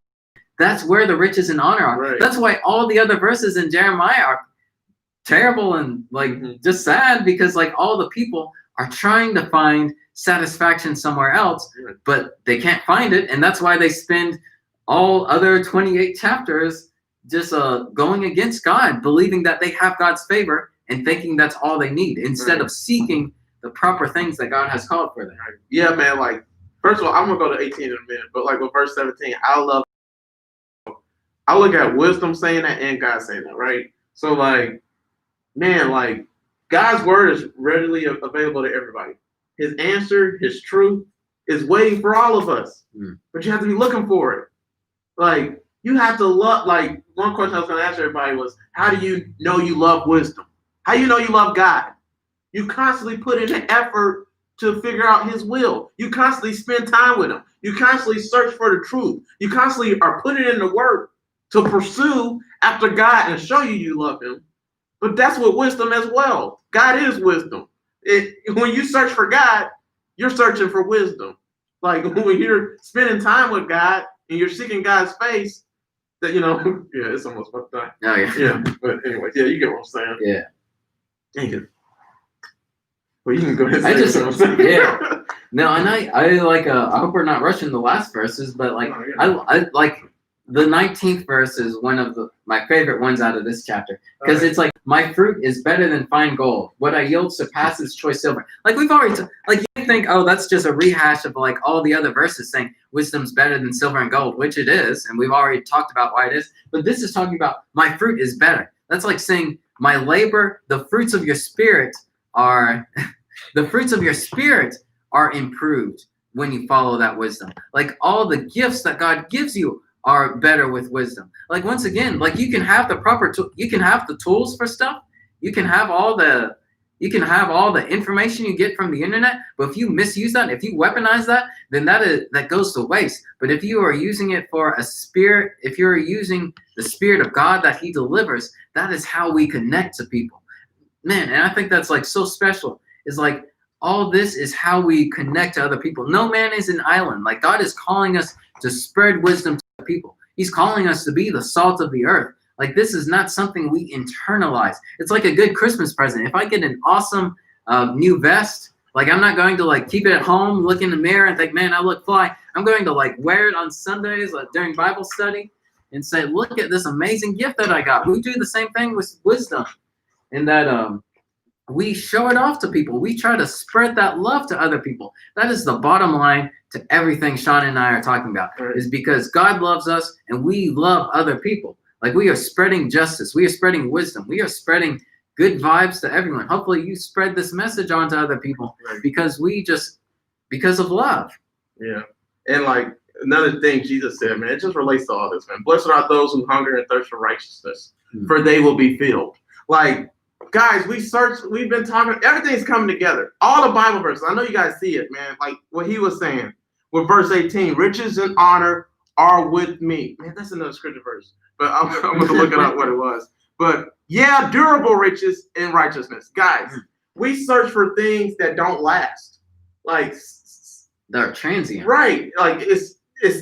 that's where the riches and honor are. Right. That's why all the other verses in Jeremiah are terrible and like just sad, because like all the people are trying to find satisfaction somewhere else, but they can't find it, and that's why they spend all other 28 chapters just going against God, believing that they have God's favor and thinking that's all they need, instead of seeking the proper things that God has called for them. Yeah, man. Like, first of all, I'm gonna go to 18 in a minute, but like with verse 17, I look at wisdom saying that and God saying that, right? So like, man, like God's word is readily available to everybody. His answer, His truth is waiting for all of us, but you have to be looking for it. Like, you have to love, like, one question I was going to ask everybody was, how do you know you love wisdom? How do you know you love God? You constantly put in the effort to figure out His will. You constantly spend time with Him. You constantly search for the truth. You constantly are putting in the work to pursue after God and show you love Him. But that's what wisdom as well. God is wisdom. When you search for God, you're searching for wisdom. Like when you're spending time with God and you're seeking God's face, that, yeah, it's almost about time. Oh, yeah. Yeah, but anyway, yeah, you get what I'm saying. Yeah. Thank you. Well, you can go ahead and say what I'm saying. Yeah. No, and I like, I hope we're not rushing the last verses, but like, I like the 19th verse is one of my favorite ones out of this chapter, because it's like, my fruit is better than fine gold. What I yield surpasses choice silver. Like, we've already, like, you think, oh, that's just a rehash of like all the other verses saying wisdom's better than silver and gold, which it is, and we've already talked about why it is. But this is talking about my fruit is better. That's like saying my labor, the fruits of your spirit are, the fruits of your spirit are improved when you follow that wisdom. Like, all the gifts that God gives you are better with wisdom. Like, once again, like, you can have the proper you can have the tools for stuff. You can have all the information you get from the internet, but if you misuse that, if you weaponize that, then that goes to waste. But if you are using it for a spirit, if you're using the Spirit of God that He delivers, that is how we connect to people. Man, and I think that's like so special. Is like, all this is how we connect to other people. No man is an island. Like, God is calling us to spread wisdom to people. He's calling us to be the salt of the earth. Like, this is not something we internalize. It's like a good Christmas present. If I get an awesome new vest, like, I'm not going to like keep it at home, look in the mirror and think, man, I look fly. I'm going to like wear it on Sundays, like during Bible study, and say, look at this amazing gift that I got. We do the same thing with wisdom, and that we show it off to people. We try to spread that love to other people. That is the bottom line to everything Sean and I are talking about, is because God loves us and we love other people. Like, we are spreading justice. We are spreading wisdom. We are spreading good vibes to everyone. Hopefully you spread this message on to other people, because because of love. Yeah. And like, another thing Jesus said, man, it just relates to all this, man. Blessed are those who hunger and thirst for righteousness, for they will be filled. Like, guys, we've been talking, everything's coming together. All the Bible verses, I know you guys see it, man. Like what he was saying with verse 18, riches and honor are with me. Man, that's another scripture verse, but I'm going to look it up what it was. But yeah, durable riches and righteousness. Guys, we search for things that don't last. Like, they're transient. Right. Like, it's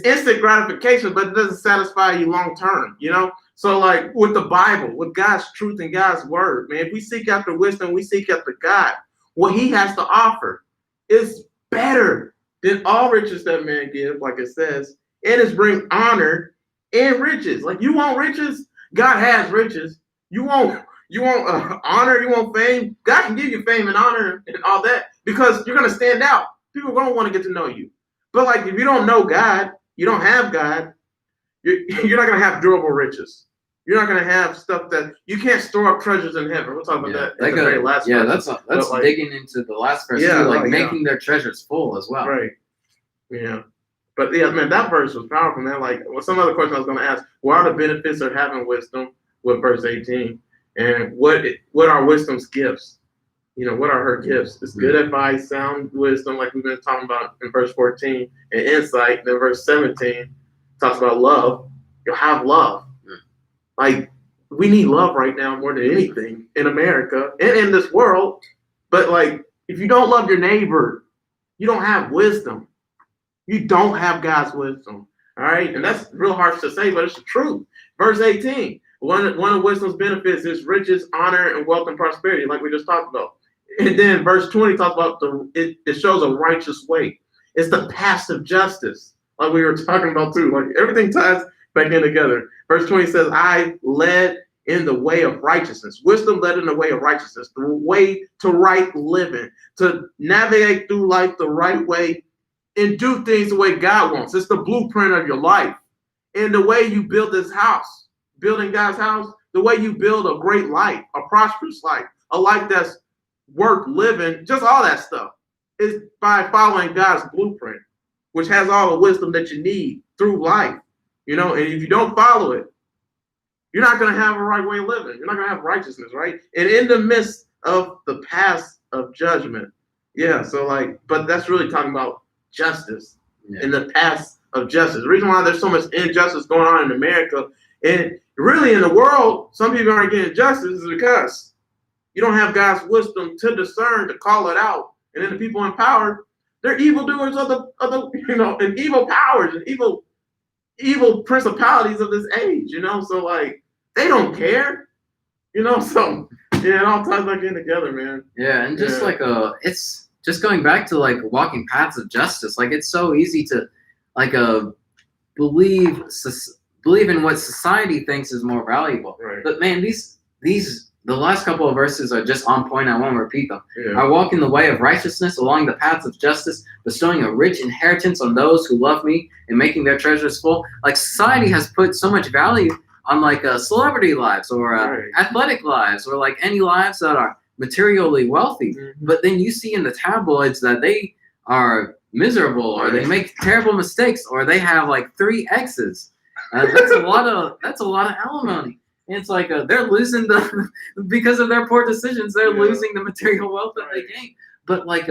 instant gratification, but it doesn't satisfy you long term, So like with the Bible, with God's truth and God's word, man, if we seek after wisdom, we seek after God. What He has to offer is better than all riches that man give, like it says. It is bring honor and riches. Like, you want riches? God has riches. You want honor, you want fame? God can give you fame and honor and all that, because you're going to stand out. People are going to want to get to know you. But like, if you don't know God, you don't have God, you're not going to have durable riches. You're not going to have stuff that you can't store up treasures in heaven. We'll talk about that in the very last verse. That's like, digging into the last verse, making their treasures full as well. Right. Yeah. But yeah, man, that verse was powerful, man. Like, some other question I was going to ask, what are the benefits of having wisdom with verse 18? And what are wisdom's gifts? What are her gifts? It's good advice, sound wisdom, like we've been talking about in verse 14, and insight. Then verse 17 talks about love. You'll have love. Like, we need love right now more than anything in America and in this world. But like, if you don't love your neighbor, you don't have wisdom. You don't have God's wisdom. All right. And that's real harsh to say, but it's the truth. Verse 18, one of wisdom's benefits is riches, honor, and wealth and prosperity, like we just talked about. And then verse 20 talks about it shows a righteous way. It's the path of justice, like we were talking about too. Like, everything ties back in together. Verse 20 says, I led in the way of righteousness. Wisdom led in the way of righteousness, the way to right living, to navigate through life the right way and do things the way God wants. It's the blueprint of your life. And the way you build this house, building God's house, the way you build a great life, a prosperous life, a life that's worth living, just all that stuff, is by following God's blueprint, which has all the wisdom that you need through life. And if you don't follow it, you're not going to have a right way of living. You're not going to have righteousness, right? And in the midst of the path of judgment. Yeah, so like, but that's really talking about justice in the path of justice. The reason why there's so much injustice going on in America and really in the world, some people aren't getting justice, is because you don't have God's wisdom to discern, to call it out. And then the people in power, they're evildoers of the and evil powers and evil evil principalities of this age, so like they don't care, so yeah, it all ties back in together, man. Yeah, and just like it's just going back to like walking paths of justice. Like it's so easy to like believe in what society thinks is more valuable. Right. But man, the last couple of verses are just on point. I won't repeat them. Yeah. I walk in the way of righteousness along the paths of justice, bestowing a rich inheritance on those who love me and making their treasures full. Like society has put so much value on like celebrity lives or athletic lives or like any lives that are materially wealthy. Mm-hmm. But then you see in the tabloids that they are miserable or they make terrible mistakes or they have like 3 exes. That's a lot of alimony. And it's like they're losing because of their poor decisions. They're losing the material wealth that they gain. But like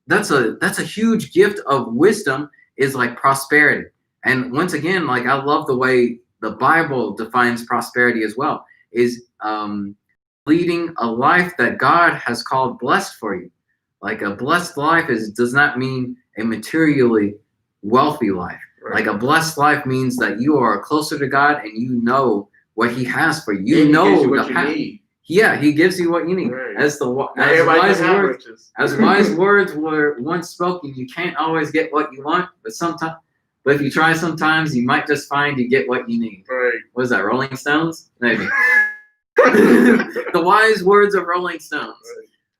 that's a huge gift of wisdom is like prosperity. And once again, like I love the way the Bible defines prosperity as well. Is leading a life that God has called blessed for you. Like a blessed life does not mean a materially wealthy life. Right. Like a blessed life means that you are closer to God and you know what He has for you. You and know he gives you what you need. Yeah, He gives you what you need. Right. As wise words were once spoken, you can't always get what you want, but if you try sometimes, you might just find you get what you need. Right. What is that, Rolling Stones? Maybe. The wise words of Rolling Stones.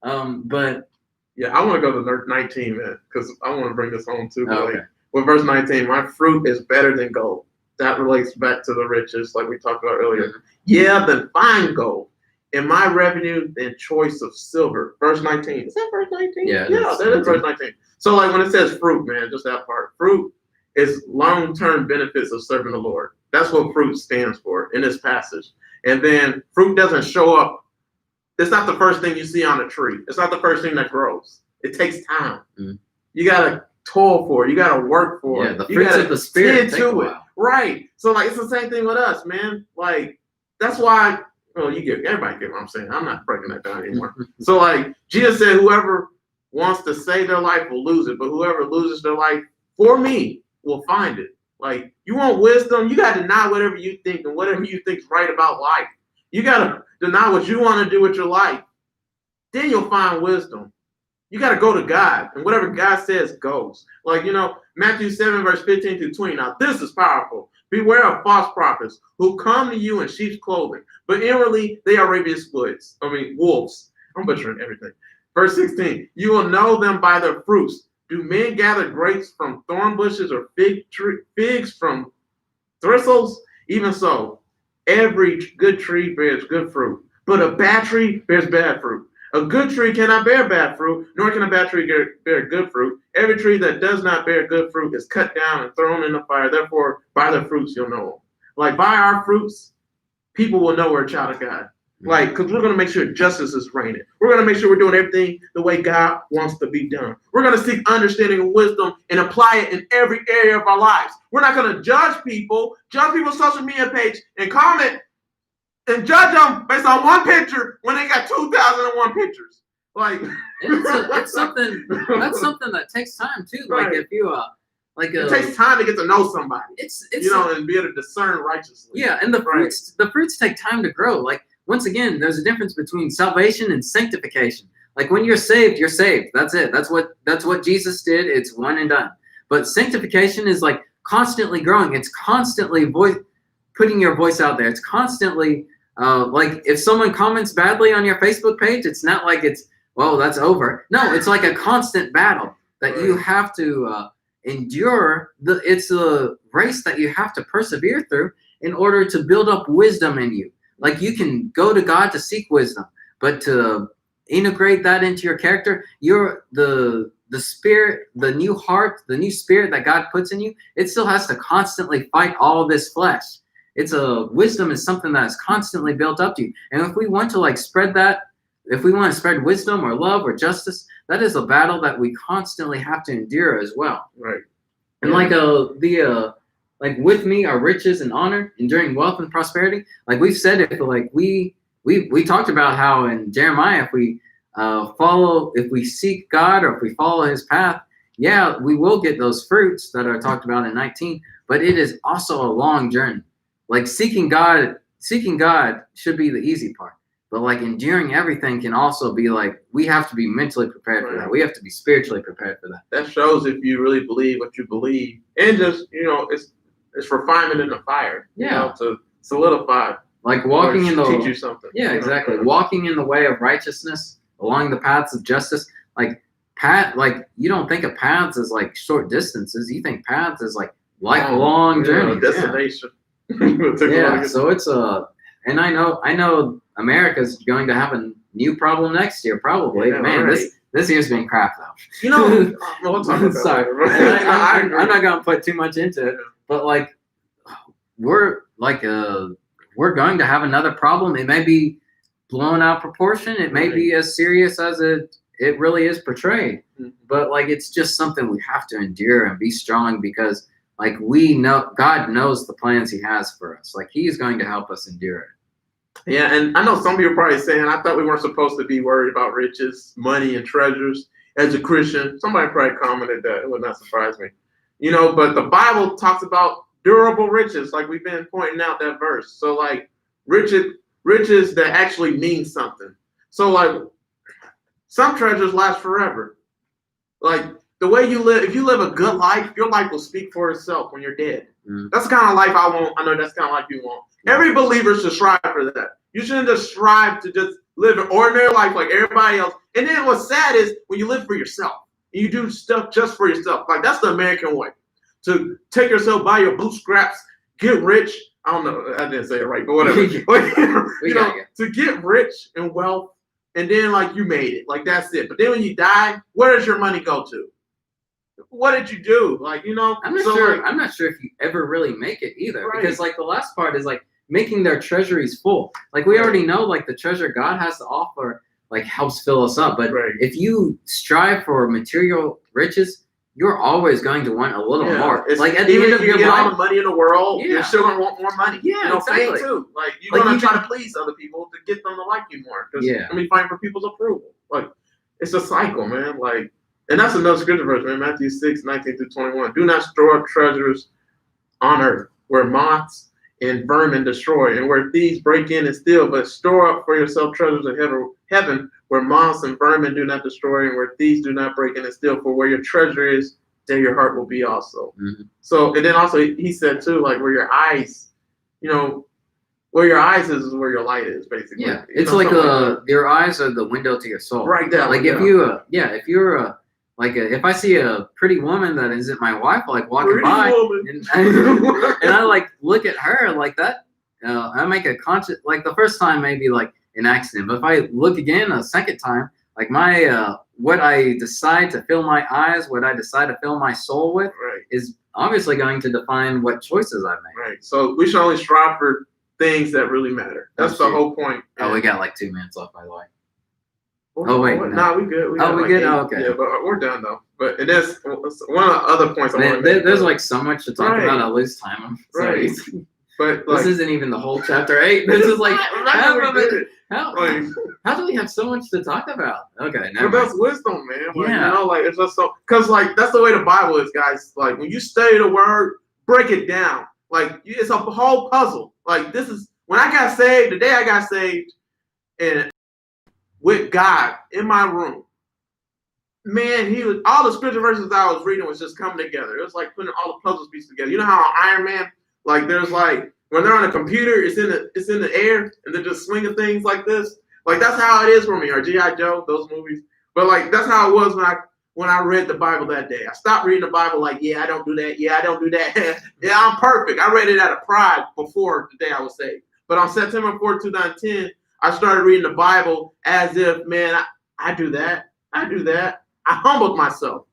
Right. But yeah, I want to go to 19, man, because I want to bring this home too. Okay. Like, with verse 19, my fruit is better than gold. That relates back to the riches, like we talked about earlier. Mm-hmm. Yeah, than fine gold. And my revenue than choice of silver. Verse 19. Is that verse 19? Yeah, that is verse 19. So like when it says fruit, man, just that part. Fruit is long-term benefits of serving the Lord. That's what fruit stands for in this passage. And then fruit doesn't show up. It's not the first thing you see on a tree. It's not the first thing that grows. It takes time. Mm-hmm. You got to toil for it. You got to work for it. The fruits of the Spirit take a while. Right. So like it's the same thing with us, man. Like that's why everybody get what I'm saying. I'm not breaking that down anymore. So like Jesus said, whoever wants to save their life will lose it, but whoever loses their life for me will find it. Like you want wisdom, you got to deny whatever you think and whatever you think is right about life. You got to deny what you want to do with your life. Then you'll find wisdom. You got to go to God, and whatever God says goes. Like, Matthew 7, verse 15 through 20. Now, this is powerful. Beware of false prophets who come to you in sheep's clothing, but inwardly they are ravenous wolves. I'm butchering everything. Verse 16. You will know them by their fruits. Do men gather grapes from thorn bushes or figs from thistles? Even so, every good tree bears good fruit, but a bad tree bears bad fruit. A good tree cannot bear bad fruit, nor can a bad tree bear good fruit. Every tree that does not bear good fruit is cut down and thrown in the fire. Therefore, by their fruits you'll know them. Like, by our fruits, people will know we're a child of God. Like, because we're going to make sure justice is reigning. We're going to make sure we're doing everything the way God wants to be done. We're going to seek understanding and wisdom and apply it in every area of our lives. We're not going to judge people's social media page and comment and judge them based on one picture when they got 2,001 pictures. Like it's something that takes time too. Like right. If you it takes time to get to know somebody. It's and be able to discern righteously. Yeah, and the fruits take time to grow. Like once again, there's a difference between salvation and sanctification. Like when you're saved, you're saved. That's it. That's what Jesus did. It's one and done. But sanctification is like constantly growing. It's constantly putting your voice out there. It's constantly like if someone comments badly on your Facebook page, it's not like that's over. No, it's like a constant battle that you have to endure. It's a race that you have to persevere through in order to build up wisdom in you. Like you can go to God to seek wisdom, but to integrate that into your character, the spirit, the new heart, the new spirit that God puts in you, it still has to constantly fight all this flesh. Wisdom is something that is constantly built up to you. And if we want to spread that, if we want to spread wisdom or love or justice, that is a battle that we constantly have to endure as well. Right. And with me are riches and honor, enduring wealth and prosperity. Like we've said, if we talked about how in Jeremiah, if we seek God or if we follow His path, yeah, we will get those fruits that are talked about in 19, but it is also a long journey. Like seeking God should be the easy part. But like enduring everything can also be like, we have to be mentally prepared for that. We have to be spiritually prepared for that. That shows if you really believe what you believe. And just, it's refinement in the fire. To solidify. Like walking in the teach you something. Yeah, exactly. Walking in the way of righteousness, along the paths of justice. Like you don't think of paths as like short distances. You think paths as like lifelong journeys. Destination. Yeah. So it's and I know America's going to have a new problem next year, probably. Yeah, Man, right. this year's been crap though. We'll talk about sorry. that. I'm not gonna put too much into it, but like we're going to have another problem. It may be blown out proportion. It may be as serious as it really is portrayed. Mm-hmm. But like it's just something we have to endure and be strong, because like we know God knows the plans He has for us. Like He's going to help us endure it. Yeah, and I know some people are probably saying, I thought we weren't supposed to be worried about riches, money, and treasures as a Christian. Somebody probably commented that. It would not surprise me. But the Bible talks about durable riches, like we've been pointing out that verse. So like riches that actually mean something. So like some treasures last forever. Like the way you live, if you live a good life, your life will speak for itself when you're dead. Mm. That's the kind of life I want. I know that's the kind of life you want. Every believer should strive for that. You shouldn't just strive to just live an ordinary life like everybody else. And then what's sad is when you live for yourself, you do stuff just for yourself. Like that's the American way. To take yourself by your bootstraps, get rich. I don't know. I didn't say it right, but whatever. To get rich and wealth, and then like you made it. Like that's it. But then when you die, where does your money go to? What did you do? Like, I'm not sure if you ever really make it either. Right. Because like the last part is like making their treasuries full. Like we already know like the treasure God has to offer like helps fill us up. But if you strive for material riches, you're always going to want a little more. It's like at the end of your life, all the money in the world, you're still gonna want more money. Yeah, exactly. Too. Like you're gonna try to please other people to get them to like you more. Fighting for people's approval. Like it's a cycle, man. Like, and that's another scripture verse, man. Matthew 6:19-21. Do not store up treasures on earth, where moths and vermin destroy, and where thieves break in and steal. But store up for yourself treasures in heaven, where moths and vermin do not destroy, and where thieves do not break in and steal. For where your treasure is, there your heart will be also. Mm-hmm. So, and then also he said too, like where your eyes, where your eyes is where your light is, basically. Yeah, it's like your eyes are the window to your soul. Right there. Like if I see a pretty woman that isn't my wife, like walking by, and I like look at her like that, I make a conscious, like the first time maybe like an accident, but if I look again a second time, like my what I decide to fill my eyes, what I decide to fill my soul with, is obviously going to define what choices I make. Right. So we should only strive for things that really matter. That's the whole point. Oh, we got like 2 minutes left, by the way. Oh wait, no, we good. We good. Oh, okay. Yeah, but we're done though. But it is one of the other points I want to make. There's like so much to talk about. I lose time. Right. But this isn't even the whole chapter 8. This is like half of it. How do we have so much to talk about? Okay, but that's wisdom, man. Like, it's just so, because like that's the way the Bible is, guys. Like when you study the word, break it down. Like it's a whole puzzle. Like this is when I got saved. The day I got saved, and with God in my room, man, he was all the scripture verses I was reading was just coming together. It was like putting all the puzzle pieces together. You know how Iron Man, like there's like when they're on a computer, it's in the air and they're just swinging things like this. Like that's how it is for me. Or G.I. Joe, those movies. But like that's how it was when I read the Bible that day. I stopped reading the Bible like, I don't do that. I don't do that. I'm perfect. I read it out of pride before the day I was saved. But on September 4, 2010, I started reading the Bible as if, man, I do that. I do that. I humbled myself.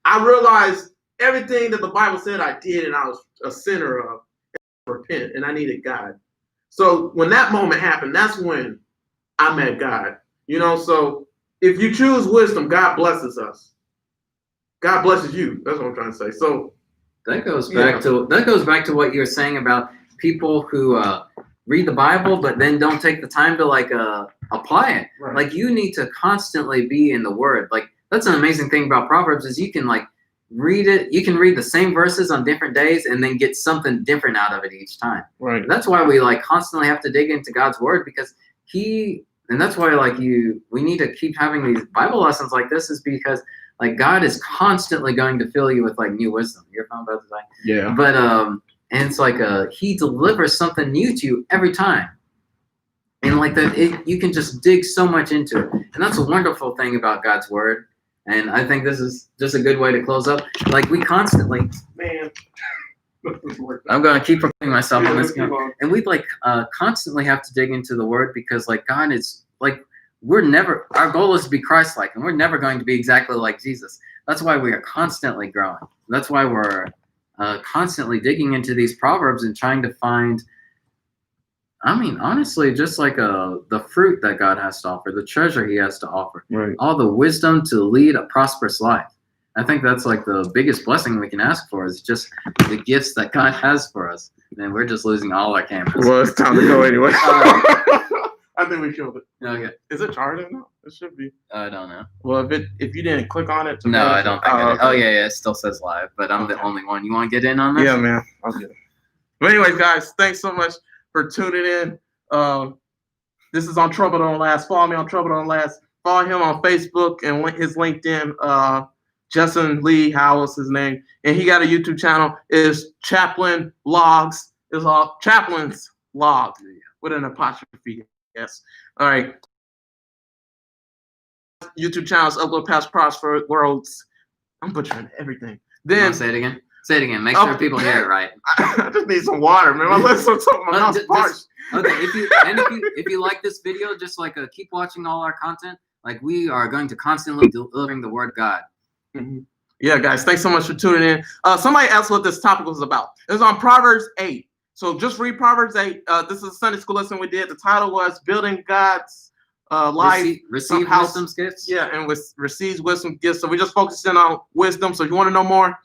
I realized everything that the Bible said I did and I was a sinner of. Repent, and I needed God. So when that moment happened, that's when I met God. So if you choose wisdom, God blesses us. God blesses you. That's what I'm trying to say. So that goes back to what you were saying about people who read the Bible but then don't take the time to like apply it. Right. Like you need to constantly be in the Word. Like that's an amazing thing about Proverbs is you can like read it. You can read the same verses on different days and then get something different out of it each time. Right. And that's why we like constantly have to dig into God's word, because and that's why we need to keep having these Bible lessons like this, is because like God is constantly going to fill you with like new wisdom. You're talking about that? Yeah. But and it's like he delivers something new to you every time. And like that, you can just dig so much into it. And that's a wonderful thing about God's word. And I think this is just a good way to close up. Like we constantly, Man. I'm going to keep repeating myself on this. And we like constantly have to dig into the word, because like God is like, our goal is to be Christ-like, and we're never going to be exactly like Jesus. That's why we are constantly growing. That's why we're constantly digging into these Proverbs and trying to find, I mean, honestly, just like the fruit that God has to offer, the treasure he has to offer, Right. all the wisdom to lead a prosperous life. I think that's like the biggest blessing we can ask for, is just the gifts that God has for us. And we're just losing all our cameras. Well, it's time to go anyway. I think we killed it. Okay. Is it charging now? It should be. I don't know. Well, if you didn't click on it. No, I don't think okay. Oh, yeah, it still says live, but I'm the only one. You want to get in on this? Yeah, man. I'll get it. But anyways, guys, thanks so much for tuning in. This is on Trouble Don't Last. Follow me on Trouble Don't Last. Follow him on Facebook and his LinkedIn. Justin Lee Howell is his name, and he got a YouTube channel. It's Chaplain Logs. It's all Chaplain's Logs with an apostrophe. Yes. All right. YouTube channels upload past prosper worlds. I'm butchering everything. Then say it again. Say it again. Make sure people hear it right. I just need some water, man. My lips are talking. My mouth's parched. Okay. If you like this video, just like keep watching all our content. Like we are going to constantly delivering the word of God. Mm-hmm. Yeah, guys, thanks so much for tuning in. Somebody asked what this topic was about. It was on Proverbs 8. So just read Proverbs 8. This is a Sunday school lesson we did. The title was Building God's Life. Receive wisdom's gifts. Yeah, and receives wisdom gifts. So we just focused in on wisdom. So if you want to know more,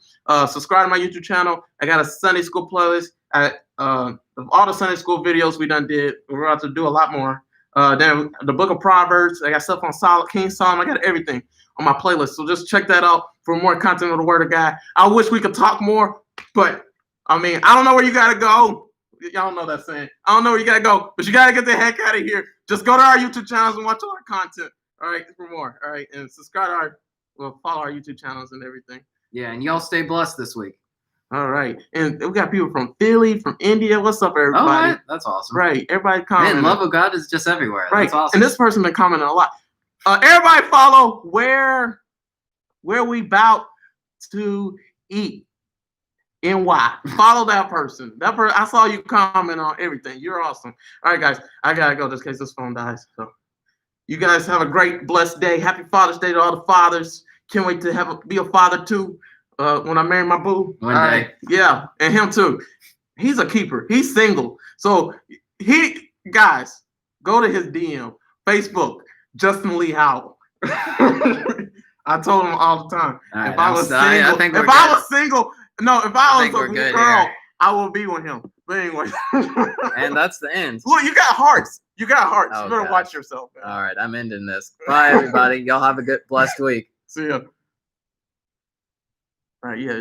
subscribe to my YouTube channel. I got a Sunday school playlist. Of all the Sunday school videos we done did, we're about to do a lot more. Then the book of Proverbs. I got stuff on King Solomon. I got everything on my playlist. So just check that out for more content of the Word of God. I wish we could talk more, but I mean, I don't know where you gotta go. Y'all know that saying. I don't know where you gotta go, but you gotta get the heck out of here. Just go to our YouTube channels and watch all our content. All right, for more. All right, and subscribe to follow our YouTube channels and everything. Yeah, and y'all stay blessed this week. All right, and we got people from Philly, from India. What's up, everybody? Oh, that's awesome. Right, everybody commenting. Man, love of God is just everywhere. Right, that's awesome. And this person been commenting a lot. Everybody follow where we about to eat. NY. Follow that person. I saw you comment on everything. You're awesome. All right, guys. I gotta go just in case this phone dies. So you guys have a great, blessed day. Happy Father's Day to all the fathers. Can't wait to be a father too. When I marry my boo. One day. Right. Yeah, and him too. He's a keeper. He's single. So guys, go to his DM, Facebook, Justin Lee Howell. I told him all the time. Right, if I was single, if I was a girl, I will be with him. But anyway. And that's the end. Look, you got hearts. Oh, you better watch yourself, man. All right, I'm ending this. Bye, everybody. Y'all have a good, blessed week. See ya. All right, yeah.